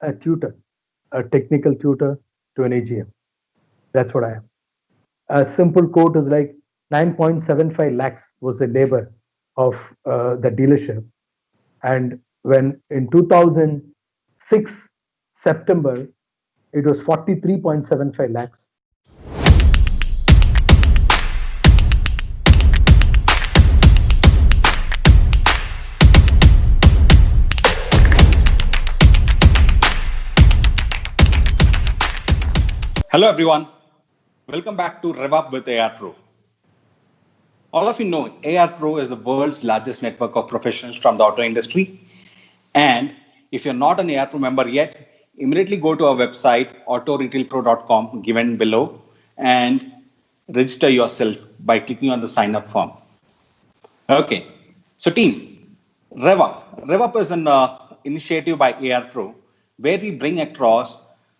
a tutor, a technical tutor to an AGM. That's what I am. A simple quote is like 9.75 lakhs was the labor of the dealership. And when in 2006, September, it was 43.75 lakhs. Hello everyone, welcome back to Rev Up with AR Pro. All of you know AR Pro is the world's largest network of professionals from the auto industry. And if you're not an AR Pro member yet, immediately go to our website autoretailpro.com given below and register yourself by clicking on the sign up form. Okay, so team, Rev Up. Rev Up is an initiative by AR Pro where we bring across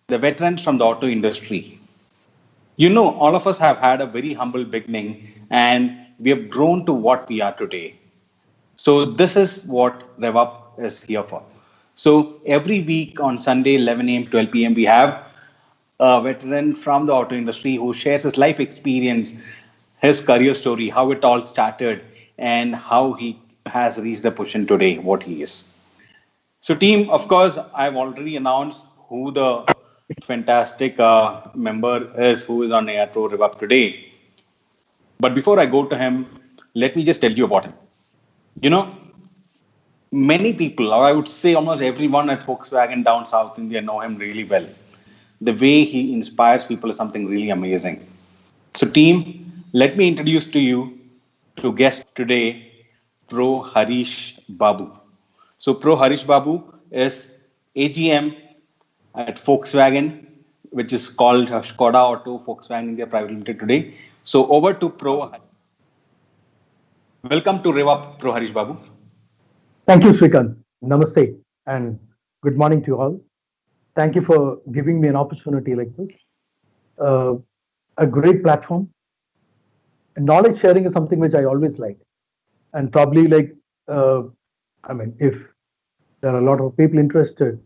the veterans from the auto industry. You know, all of us have had a very humble beginning and we have grown to what we are today. So, this is what RevUp is here for. So, every week on Sunday, 11 a.m., 12 p.m., we have a veteran from the auto industry who shares his life experience, his career story, how it all started, and how he has reached the position today, what he is. So, team, of course, I've already announced who the fantastic member is who is on Air Pro RevUp today. But before I go to him, let me just tell you about him. You know, many people, or I would say almost everyone at Volkswagen down South India, know him really well. The way he inspires people is something really amazing. So, team, let me introduce to you to guest today, Pro Harish Babu. So, Pro Harish Babu is AGM at Volkswagen, which is called Skoda Auto Volkswagen India Private Limited today. So, over to Pro. Welcome to Rev Pro Harish Babu. Thank you, Srikant. Namaste and good morning to you all. Thank you for giving me an opportunity like this. Uh, a great platform. Knowledge sharing is something which I always like. And probably uh, if there are a lot of people interested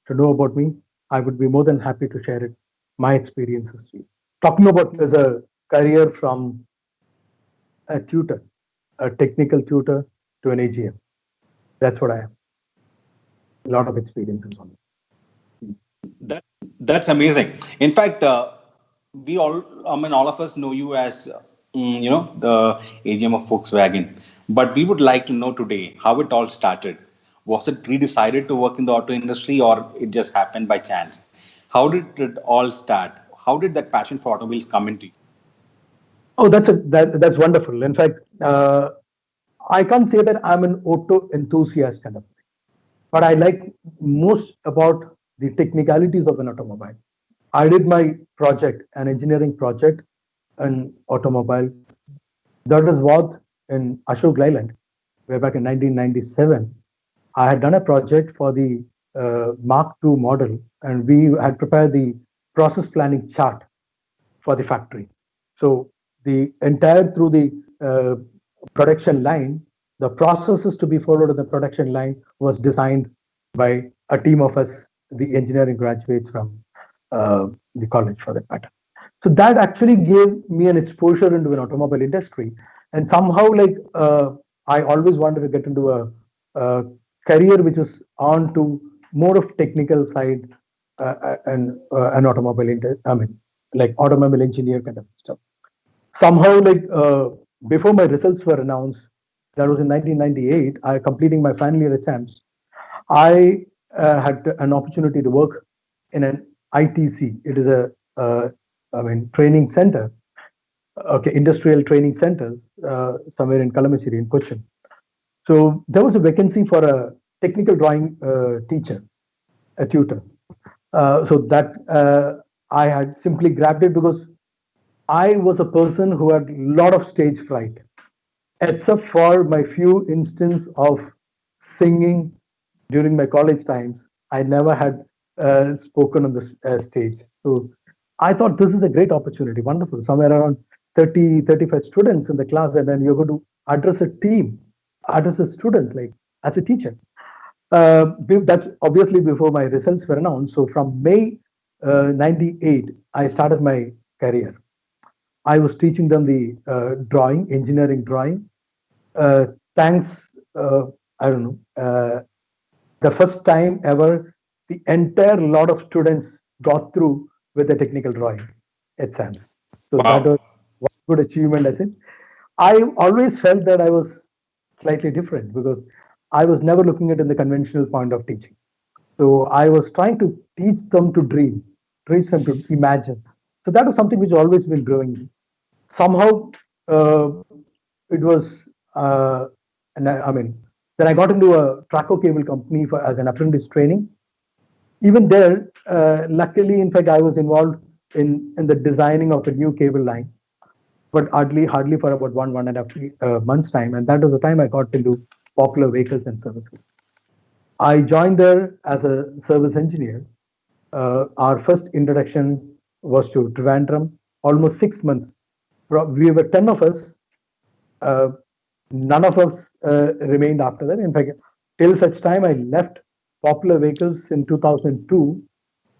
to know about me, I would be more than happy to share it, my experiences to you. Talking about as a career from a tutor, a technical tutor to an AGM. That's what I am. A lot of experiences on it. That that's amazing. In fact, we all, I mean, all of us know you as, the AGM of Volkswagen. But we would like to know today how it all started. Was it pre-decided to work in the auto industry, or it just happened by chance? How did it all start? How did that passion for automobiles come into you? Oh, that's wonderful. In fact, I can't say that I'm an auto enthusiast kind of thing, but I like most about the technicalities of an automobile. I did my project, an engineering project, an automobile. That was what in Ashok Leyland, way back in 1997. I had done a project for the Mark II model, and we had prepared the process planning chart for the factory. So the entire through the production line, the processes to be followed in the production line was designed by a team of us, the engineering graduates from the college for that matter. So that actually gave me an exposure into an automobile industry, and somehow I always wanted to get into a career which is on to more of technical side and an automobile, like automobile engineer kind of stuff. Somehow, before my results were announced, that was in 1998, I completing my final year exams. I had an opportunity to work in an ITC. It is training center. Okay, industrial training centers somewhere in Kalamassery in Cochin. So there was a vacancy for a technical drawing teacher, a tutor. So that I had simply grabbed it because I was a person who had a lot of stage fright, except for my few instances of singing during my college times. I never had spoken on the stage. So I thought this is a great opportunity, wonderful. Somewhere around 30, 35 students in the class, and then you're going to address a team, address the students like as a teacher. That's obviously before my results were announced. So from May 98, I started my career. I was teaching them the drawing, engineering drawing. Uh, thanks, I don't know, the first time ever, the entire lot of students got through with the technical drawing exams. So that Wow. was one good achievement, I think. I always felt that I was slightly different because I was never looking at it in the conventional point of teaching. So I was trying to teach them to dream, teach them to imagine. So that was something which always been growing. Somehow, uh, it was, and I mean, then I got into a Traco cable company for as an apprentice training. Even there, luckily, in fact, I was involved in the designing of a new cable line, but hardly for about 1.5 months time, and that was the time I got into popular vehicles and services. I joined there as a service engineer. Our first introduction was to Trivandrum, almost 6 months. We were 10 of us. Uh, None of us remained after that. In fact, till such time I left Popular Vehicles in 2002.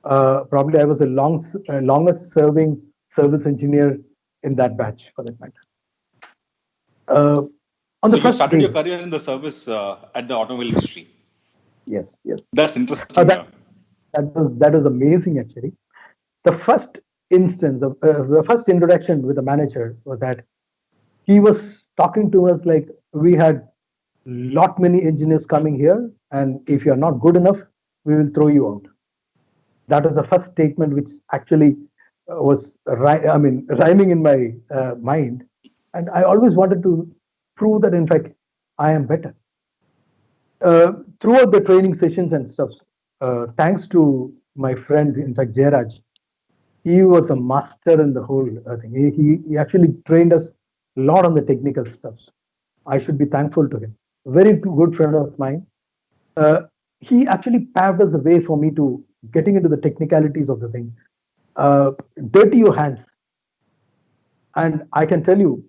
Probably I was the longest serving service engineer in that batch, for that matter. Uh, on So the you first started your day, career in the service at the automobile industry. yes, yes, That's uh, interesting. that that was amazing actually. The first instance of the first introduction with the manager was that he was talking to us like we had lot many engineers coming here, and if you're not good enough, we will throw you out. That was the first statement, which actually was rhyming in my mind, and I always wanted to prove that in fact I am better. Throughout the training sessions and stuff, thanks to my friend, in fact, Jairaj, he was a master in the whole thing. He actually trained us a lot on the technical stuff. I should be thankful to him. Very good friend of mine. Uh, he actually paved us a way for me to getting into the technicalities of the thing. Uh, Dirty your hands. And I can tell you,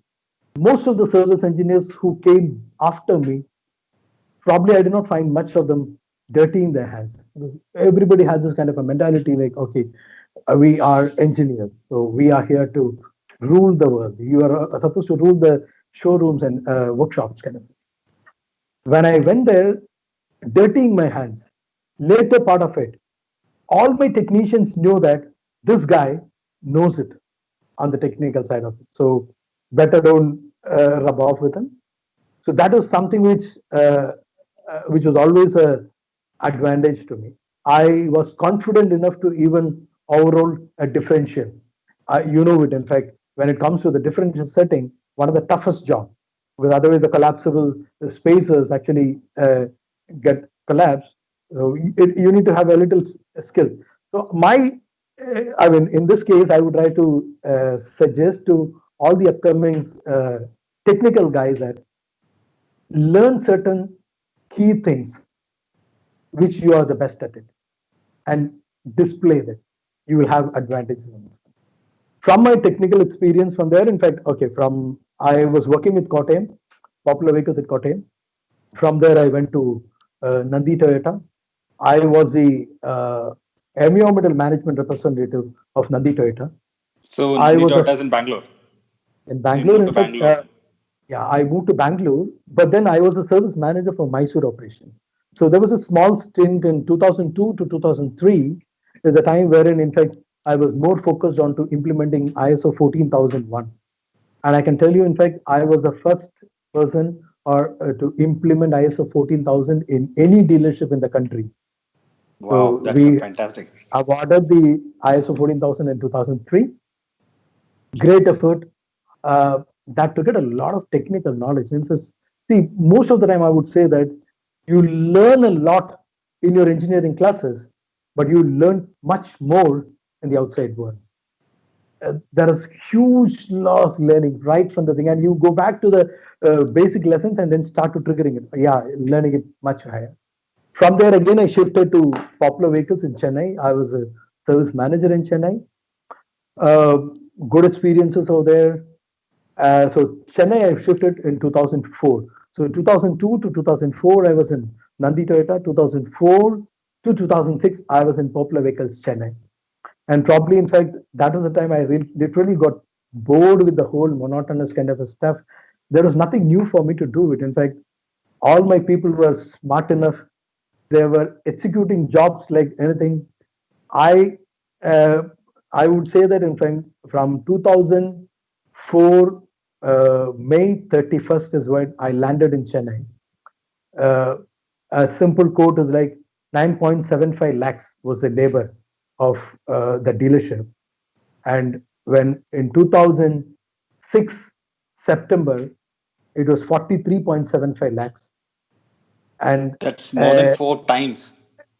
most of the service engineers who came after me, probably I did not find much of them dirtying their hands. Everybody has this kind of a mentality like, okay, we are engineers, so we are here to rule the world. You are supposed to rule the showrooms and workshops, kind of. When I went there, dirtying my hands, later part of it, all my technicians knew that this guy knows it on the technical side of it. So better don't rub off with him. So that was something which was always a advantage to me. I was confident enough to even overall a differential. You know it. In fact, when it comes to the differential setting, one of the toughest job, because otherwise the collapsible spacers actually get collapsed. So you need to have a little skill. So I mean, in this case, I would try to suggest to all the upcoming technical guys that learn certain key things which you are the best at it and display that. You will have advantages on this. From my technical experience from there, in fact, okay, from I was working with Kottayam, Popular Vehicles at Kottayam. From there, I went to Nandi Toyota. I was the environmental management representative of Nandi Toyota. So I Nandi was Toyota is in Bangalore. in So you Bangalore. moved In to fact, Bangalore. yeah, I moved to Bangalore, but then I was a service manager for Mysore operation. So there was a small stint in 2002 to 2003. Is a time wherein, in fact, I was more focused on to implementing ISO 14001. And I can tell you, in fact, I was the first person or to implement ISO 14000 in any dealership in the country. Wow, So that's a we fantastic. awarded the ISO 14000 in 2003. Great effort. That to get a lot of technical knowledge. See, most of the time I would say that you learn a lot in your engineering classes, but you learn much more in the outside world. There is huge lot of learning right from the thing, and you go back to the basic lessons and then start to triggering it. Yeah, learning it much higher. From there again, I shifted to Popular Vehicles in Chennai. I was a service manager in Chennai. Uh, Good experiences over there. So Chennai, I shifted in 2004. So 2002 to 2004, I was in Nandi Toyota. 2004 to 2006, I was in Popular Vehicles, Chennai. And probably, in fact, that was the time I literally got bored with the whole monotonous kind of a stuff. There was nothing new for me to do it. In fact, all my people were smart enough. They were executing jobs like anything. I uh, I would say that in fact from 2004 May 31st is when I landed in Chennai. Uh, a simple quote is like 9.75 lakhs was the labor of the dealership, and when in 2006 September it was 43.75 lakhs, and That's more than uh, four times.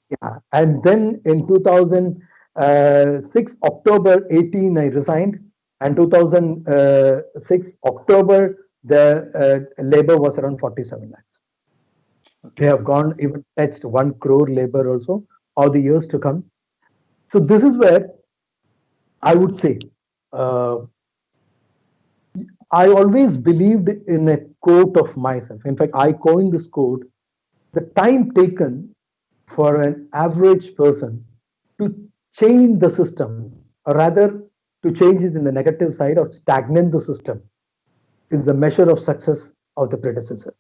yeah, and then in 2006 October 18, I resigned, and 2006 October the labor was around 47 lakhs. They Okay. have gone even touched 1 crore labor also, or the years to come. So this is where I would say uh, I always believed in a quote of myself. In fact, I coined this quote: the time taken for an average person to change the system, or rather to change it in the negative side or stagnate the system, is the measure of success of the predecessor.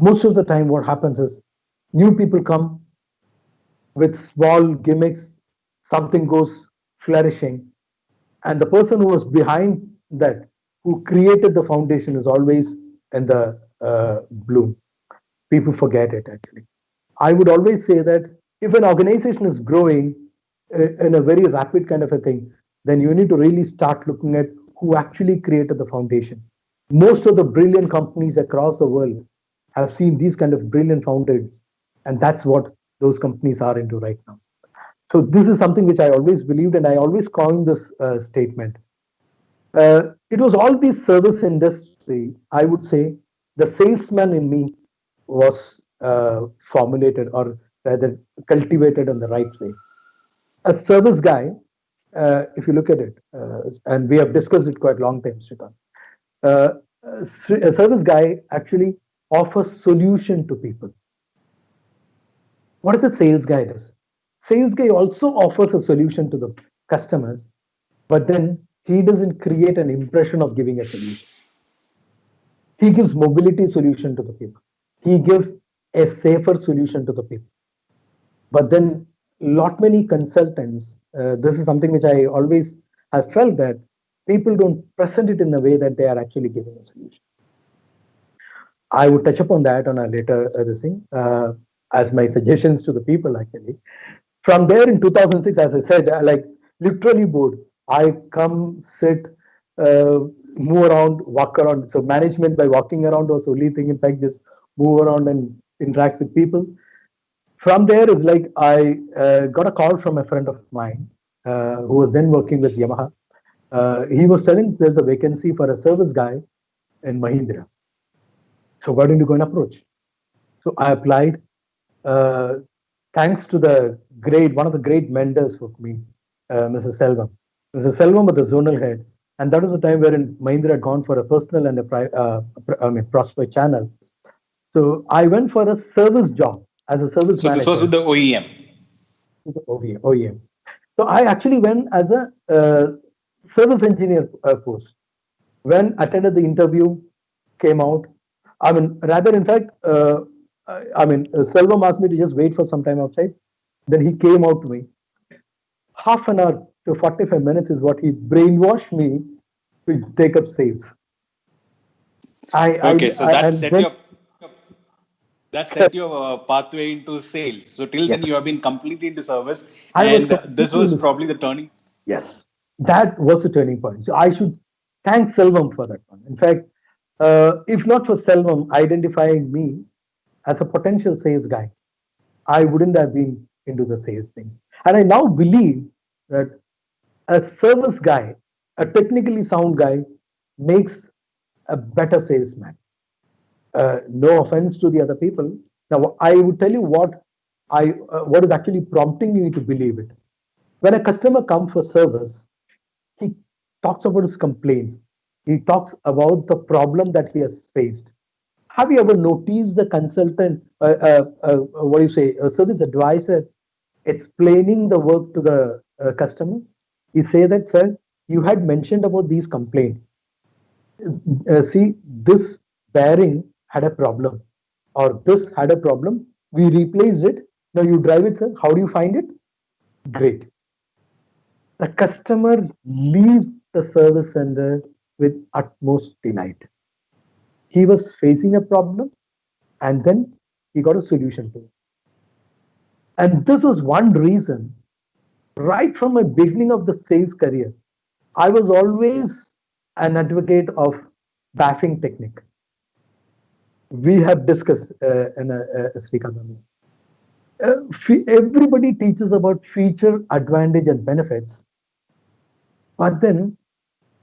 Most of the time, what happens is new people come with small gimmicks, something goes flourishing, and the person who was behind that, who created the foundation, is always in the bloom. People forget it actually. I would always say that if an organization is growing in a very rapid kind of a thing, then you need to really start looking at who actually created the foundation. Most of the brilliant companies across the world have seen these kind of brilliant founders, and that's what those companies are into right now. So this is something which I always believed, and I always coined this statement. It was all the service industry. I would say the salesman in me was formulated, or rather cultivated in the right way. A service guy, if you look at it, and we have discussed it quite a long time, Srikant, uh, a service guy actually offers solution to people. What does a sales guy does? Sales guy also offers a solution to the customers, but then he doesn't create an impression of giving a solution. He gives mobility solution to the people. He gives a safer solution to the people. But then lot many consultants, this is something which I always have felt, that people don't present it in a way that they are actually giving a solution. I would touch upon that on a later this thing, as my suggestions to the people actually. From there in 2006, as I said, I like literally bored. I come, sit, uh, move around, walk around. So management by walking around was the only thing. In fact, just move around and interact with people. From there is like I got a call from a friend of mine who was then working with Yamaha. He was telling there's a vacancy for a service guy in Mahindra. So why don't you go and approach? So I applied. Uh, Thanks to the great, one of the great mentors for me, Mrs. Selvam. Mrs. Selvam was the zonal head, and that was the time wherein Mahindra had gone for a personal and I mean, prospect channel. So I went for a service job as a service So this was with manager the OEM. to the OEM. So I actually went as a service engineer post. When attended the interview, came out. I mean, rather, in fact, Selvam asked me to just wait for some time outside. Then he came out to me. Half an hour to 45 minutes is what he brainwashed me to take up sales. Okay, so And then that set your pathway into sales. So till then yes, you have been completely into service, I was and this completely was into probably service. the turning. Yes, that was the turning point. So I should thank Selvam for that one. In fact, if not for Selvam identifying me as a potential sales guy, I wouldn't have been into the sales thing. And I now believe that a service guy, a technically sound guy, makes a better salesman. No offense to the other people. Now, I would tell you what is actually prompting me to believe it. When a customer comes for service, he talks about his complaints. He talks about the problem that he has faced. Have you ever noticed the consultant, what do you say, a service advisor explaining the work to the customer? He say that, sir, you had mentioned about these complaints. See, this bearing had a problem, or this had a problem. We replaced it. Now you drive it, sir. How do you find it? Great. The customer leaves the service center with utmost delight. He was facing a problem and then he got a solution to it. And this was one reason, right from my beginning of the sales career, I was always an advocate of baffing technique. We have discussed Srikanth. Everybody teaches about feature, advantage, and benefits, but then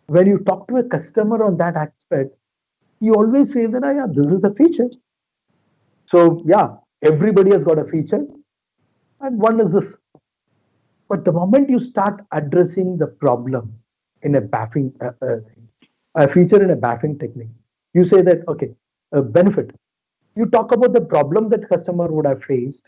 when you talk to a customer on that aspect, you always feel that, yeah, this is a feature. So yeah, everybody has got a feature, and one is this. But the moment you start addressing the problem in a baffing a feature in a baffing technique, you say that okay, a benefit. You talk about the problem that customer would have faced,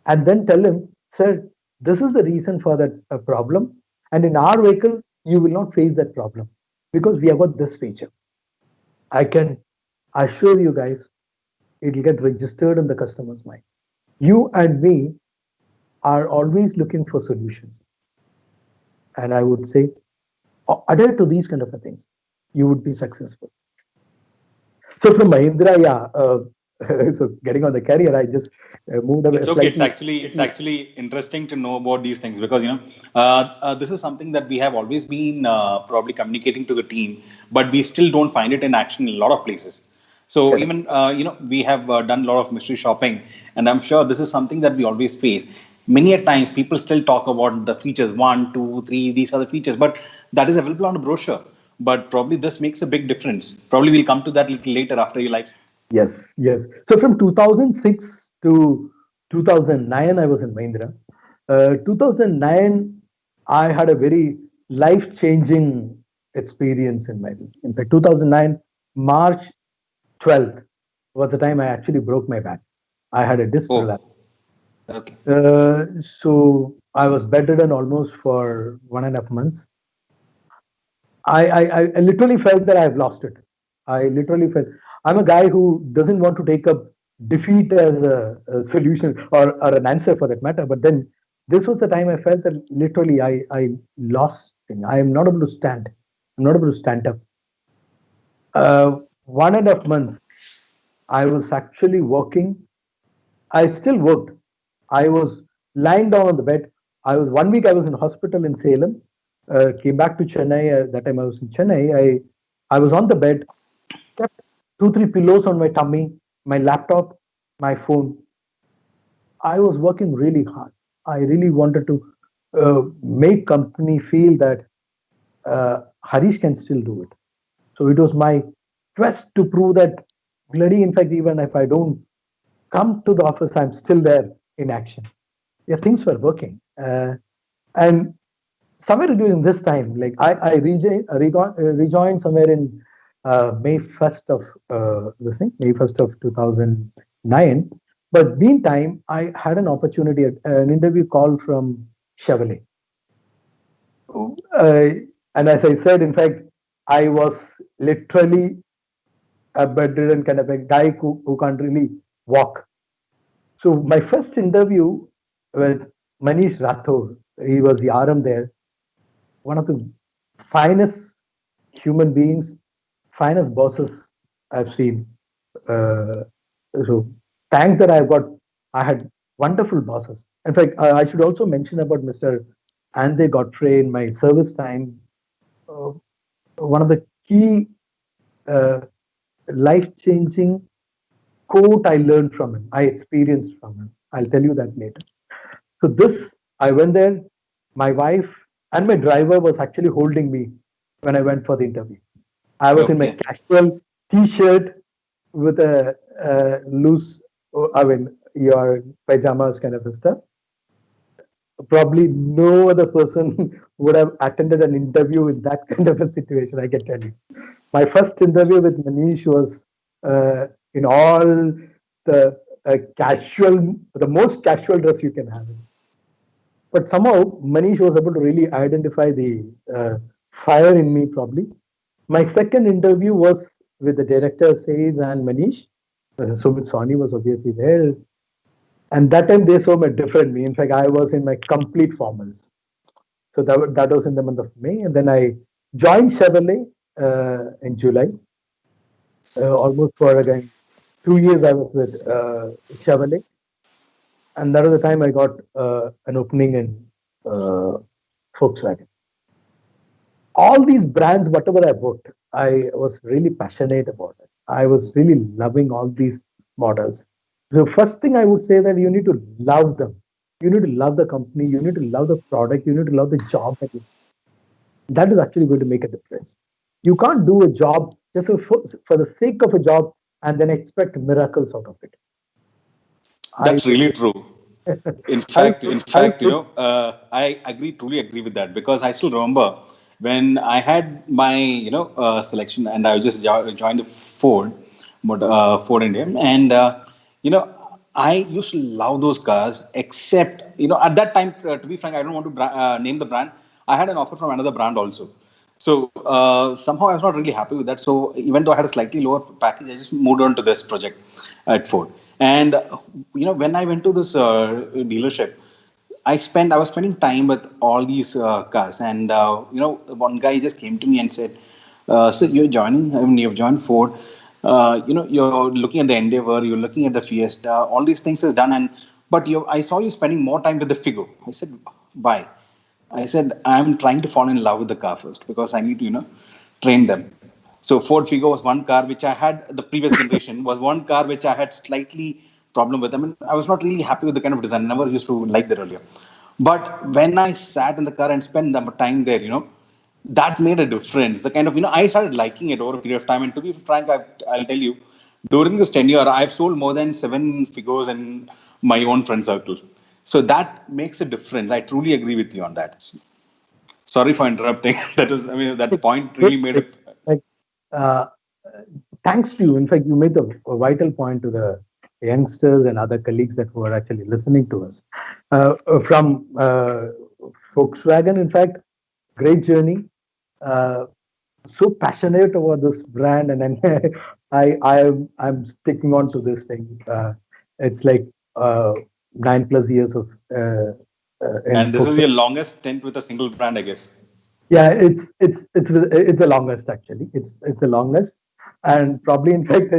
and then tell him, sir, this is the reason for that problem, and in our vehicle you will not face that problem because we have got this feature. I can assure you guys, it will get registered in the customer's mind. You and me are always looking for solutions, and I would say adhere to these kind of things, you would be successful. So from Mahindra, yeah. So getting on the career, I just moved away It's okay. slightly. It's actually interesting to know about these things because this is something that we have always been probably communicating to the team, but we still don't find it in action in a lot of places. So Correct. even we have done a lot of mystery shopping, and I'm sure this is something that we always face. Many a times people still talk about the features one, two, three. These are the features, but that is available on a brochure. But probably this makes a big difference. Probably we'll come to that a little later after your life. Yes, yes. So from 2006 to 2009, I was in Mahindra. 2009, I had a very life-changing experience in my life. In fact, 2009, March 12th was the time I actually broke my back. I had a disc prolapse. Oh, okay. So I was bedridden almost for 1.5 months. I literally felt that I've lost it. I literally felt I'm a guy who doesn't want to take up defeat as a solution or an answer for that matter. But then this was the time I felt that literally I lost thing. I am not able to stand. I'm not able to stand up. 1.5 months I was actually working. I still worked. I was lying down on the bed. I was 1 week. I was in hospital in Salem. Came back to Chennai. That time I was in Chennai. I was on the bed, kept 2 3 pillows on my tummy, my laptop, my phone. I was working really hard. I really wanted to make company feel that Harish can still do it. So it was my quest to prove that bloody. In fact, even if I don't come to the office, I'm still there in action. Yeah, things were working. And somewhere during this time, like rejoined somewhere in May 1st of this thing, May 1st of 2009. But meantime, I had an opportunity, an interview call from Chevrolet. Uh, and as I said, in fact, I was literally a bedridden kind of a guy who can't really walk. So my first interview with Manish Rathore, he was the RM there, one of the finest human beings, finest bosses I've seen. Uh, so thanks that I've got, I had wonderful bosses. In fact, I should also mention about Mr. Andy Godfrey in my service time. Uh, One of the key uh, life-changing quote I learned from him, I experienced from him. I'll tell you that later. So this, I went there. My wife and my driver was actually holding me when I went for the interview. I was in my Okay. casual T-shirt with a, loose, I mean, your pajamas kind of stuff. Probably no other person would have attended an interview in that kind of a situation. I can tell you. My first interview with Manish was in all the most casual dress you can have. But somehow Manish was able to really identify the fire in me. Probably my second interview was with the director Says and Manish. Sumit Sawhney was obviously there, and that time they saw a different me. In fact, I was in my complete formals. So that was in the month of May, and then I joined Chevrolet in July. Almost for again 2 years, I was with Chevrolet, and that was the time I got an opening in uh, Volkswagen. All these brands, whatever I worked, I was really passionate about it. I was really loving all these models. So first thing I would say that you need to love them. You need to love the company. You need to love the product. You need to love the job that is actually going to make a difference. You can't do a job just for the sake of a job and then expect miracles out of it. I That's really true. In I fact, in fact, I agree, truly agree with that because I still remember when I had my, selection and I just joined the Ford, Ford India, and I used to love those cars. Except, at that time, to be frank, I don't want to name the brand. I had an offer from another brand also. So somehow I was not really happy with that. So even though I had a slightly lower package, I just moved on to this project at Ford. And when I went to this dealership, I was spending time with all these cars, and one guy just came to me and said, "So you're joining? I mean, you've joined Ford. You're looking at the Endeavor, you're looking at the Fiesta. All these things is done, and but I saw you spending more time with the Figo." I said, "Why?" I said, I'm trying to fall in love with the car first because I need to, train them. So Ford Figo was one car which I had, the previous generation was one car which I had slightly problem with. I mean, I was not really happy with the kind of design. I never used to like that earlier. But when I sat in the car and spent the time there, that made a difference. The kind of, I started liking it over a period of time. And to be frank, I'll tell you, during this tenure, I've sold more than 7 Figos in my own friend circle. So that makes a difference. I truly agree with you on that. Sorry for interrupting. That point really made a. like uh, thanks to you. In fact, you made a vital point to the youngsters and other colleagues that were actually listening to us. From Volkswagen, in fact, great journey. Uh, so passionate about this brand, and then I'm sticking on to this thing. It's like 9+ years of in And this is Volkswagen. your longest stint with a single brand, I guess. Yeah, it's the longest actually. It's the longest, and probably in fact,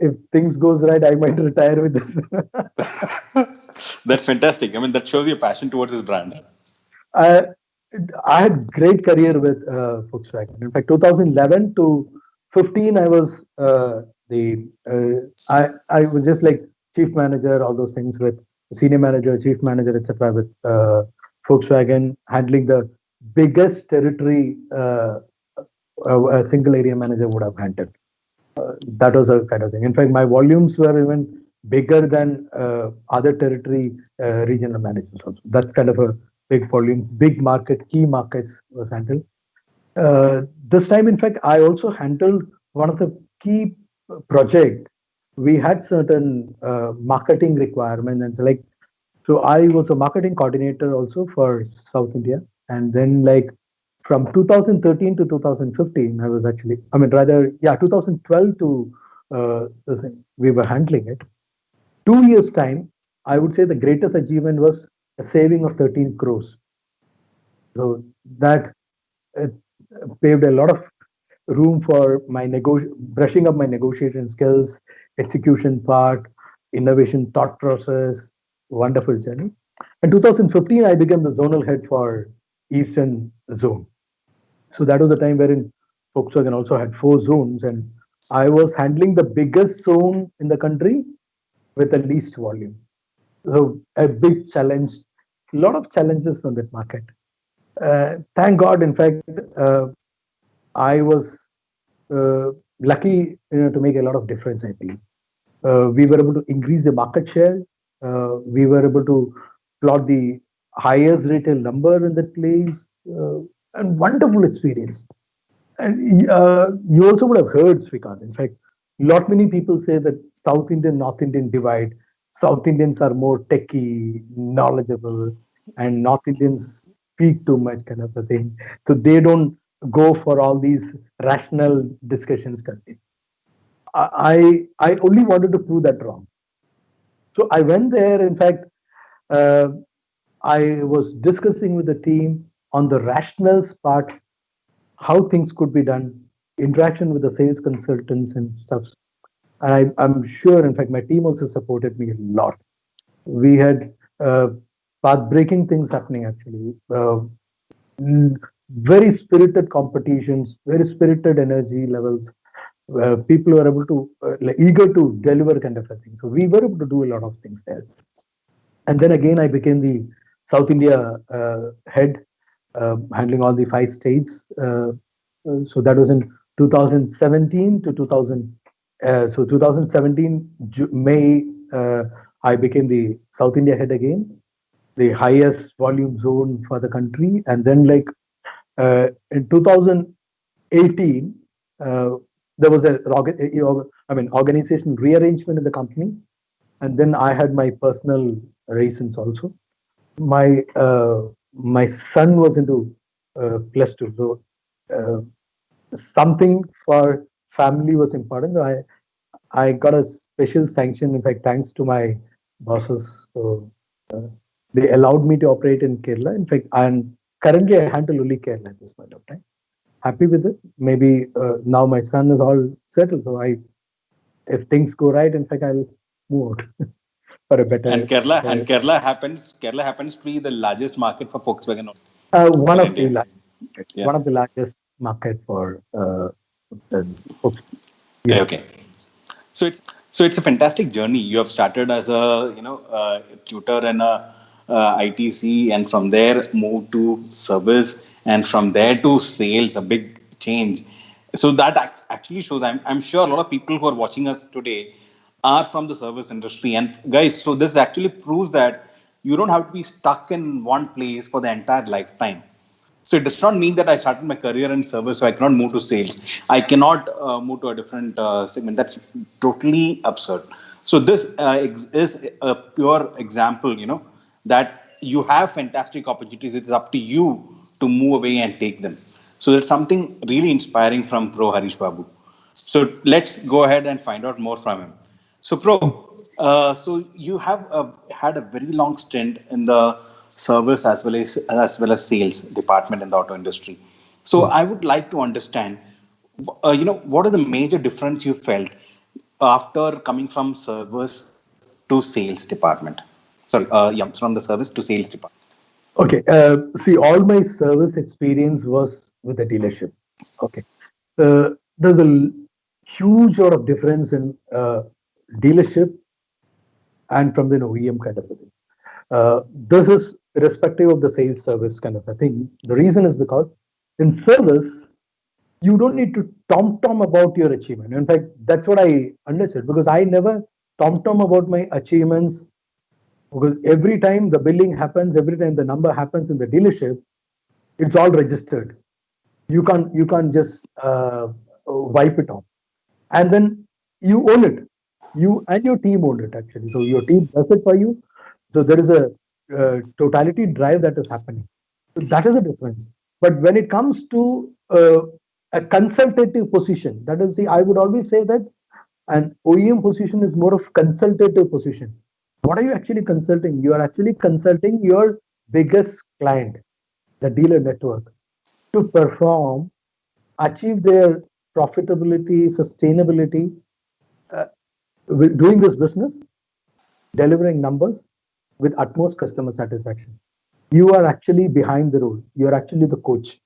if things goes right, I might retire with this. That's fantastic. I mean, that shows your passion towards this brand. I I had great career with Volkswagen. In fact, 2011 to 15, I was the I was just like chief manager, all those things with senior manager, chief manager, etc. with Volkswagen, handling the biggest territory a single area manager would have handled. That was a kind of thing. In fact, my volumes were even bigger than other territory regional managers also. That's kind of a big volume, big market, key markets was handled. This time, in fact, I also handled one of the key project. We had certain marketing requirements, and so I was a marketing coordinator also for South India, and then from 2013 to 2015, I was actually, I mean, rather, yeah, 2012 to we were handling it. 2 years time, I would say the greatest achievement was a saving of 13 crores. So that uh, paved a lot of room for my brushing up my negotiation skills, execution part, innovation thought process. Wonderful journey. In 2015, I became the zonal head for Eastern Zone. So that was the time wherein Volkswagen also had 4 zones, and I was handling the biggest zone in the country with the least volume. So a big challenge, a lot of challenges from that market. Thank God, in fact, I was lucky to make a lot of difference, I believe. We were able to increase the market share. We were able to plot the highest retail number in that place, and wonderful experience. And you also would have heard, Srikant. In fact, Lot many people say that South Indian, North Indian divide. South Indians are more techy, knowledgeable, and North Indians speak too much, kind of a thing. So they don't go for all these rational discussions. I only wanted to prove that wrong. So I went there. In fact, uh, I was discussing with the team on the rationals part, how things could be done, interaction with the sales consultants and stuff. And I'm sure, in fact, my team also supported me a lot. We had path-breaking things happening actually. Very spirited competitions, very spirited energy levels. People were able to like eager to deliver kind of a thing. So we were able to do a lot of things there. And then again, I became the South India head, handling all the 5 states. So that was in 2017 to 2000. So 2017 May, I became the South India head again, the highest volume zone for the country. And then like in 2018, there was organizational rearrangement in the company, and then I had my personal reasons also. My son was into plus 2, so uh, something for family was important. So I got a special sanction. In fact, thanks to my bosses, so uh, they allowed me to operate in Kerala. In fact, and currently I handle only Kerala at this point of time. Happy with it. Maybe now my son is all settled, so if things go right, in fact, I'll move out for a And better. Kerala happens to be the largest market for Volkswagen One in of the India. largest market, Yeah. one of the largest market for folks. Okay. Yes. Okay. So it's a fantastic journey. You have started as a tutor and a ITC, and from there moved to service, and from there to sales. A big change. So that actually shows. I'm sure a lot of people who are watching us today are from the service industry. And guys, so this actually proves that you don't have to be stuck in one place for the entire lifetime. So it does not mean that I started my career in service, so I cannot move to sales. I cannot move to a different segment. That's totally absurd. So this is a pure example, that you have fantastic opportunities. It is up to you to move away and take them. So that's something really inspiring from Pro Harish Babu. So let's go ahead and find out more from him. So, Pro, so you have had a very long stint in the service as well as sales department in the auto industry. So, Mm. I would like to understand, what are the major difference you felt after coming from service to sales department? Sorry, yeah, from the service to sales department. Okay. See, all my service experience was with the dealership. Okay. There's a huge lot of difference in dealership and from the OEM kind of a thing. This is irrespective of the sales service kind of a thing. The reason is because in service, you don't need to tom-tom about your achievement. In fact, that's what I understood because I never tom-tom about my achievements because every time the billing happens, every time the number happens in the dealership, it's all registered. You can't just wipe it off, and then you own it. You and your team own it actually. So your team does it for you. So there is a totality drive that is happening. So that is a difference. But when it comes to a consultative position, that is, see, I would always say that an OEM position is more of consultative position. What are you actually consulting? You are actually consulting your biggest client, the dealer network, to perform, achieve their profitability, sustainability, uh, doing this business, delivering numbers with utmost customer satisfaction. You are actually behind the role. You are actually the coach.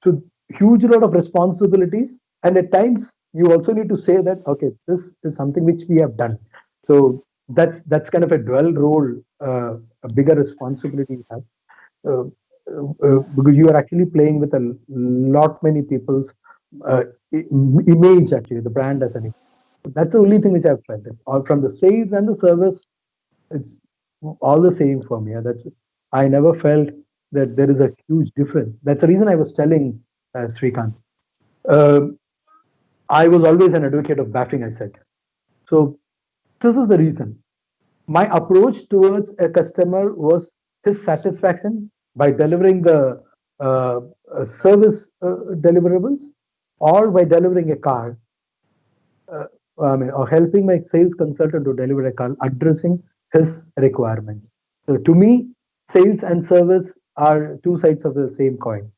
So huge lot of responsibilities, and at times you also need to say that okay, this is something which we have done. So that's kind of a dual role, a bigger responsibility you have. Uh, because you are actually playing with a lot many people's uh, image, actually the brand as an image. That's the only thing which I've felt. All from the sales and the service, it's all the same for me. That's I never felt that there is a huge difference. That's the reason I was telling Srikanth. Uh, I was always an advocate of BAFing, I said. So this is the reason. My approach towards a customer was his satisfaction by delivering the service deliverables or by delivering a car, uh, or helping my sales consultant to deliver a car, addressing his requirements. So to me, sales and service are two sides of the same coin.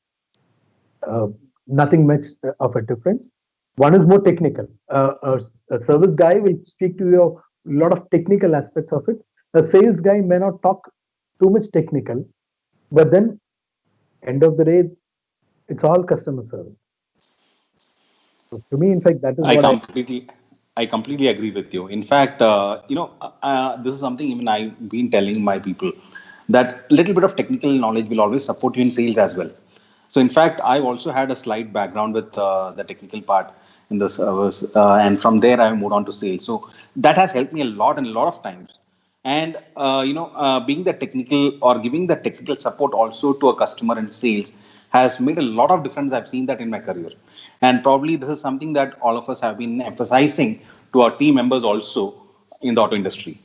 uh, Nothing much of a difference. One is more technical. A service guy will speak to you a lot of technical aspects of it. A sales guy may not talk too much technical, but then end of the day, it's all customer service. So to me, in fact, that is I what I. completely, I completely agree with you. In fact, this is something even I've been telling my people that little bit of technical knowledge will always support you in sales as well. So, in fact, I also had a slight background with the technical part in the service, and from there I moved on to sales. So that has helped me a lot and a lot of times. And being the technical or giving the technical support also to a customer in sales has made a lot of difference. I've seen that in my career, and probably this is something that all of us have been emphasizing to our team members also in the auto industry.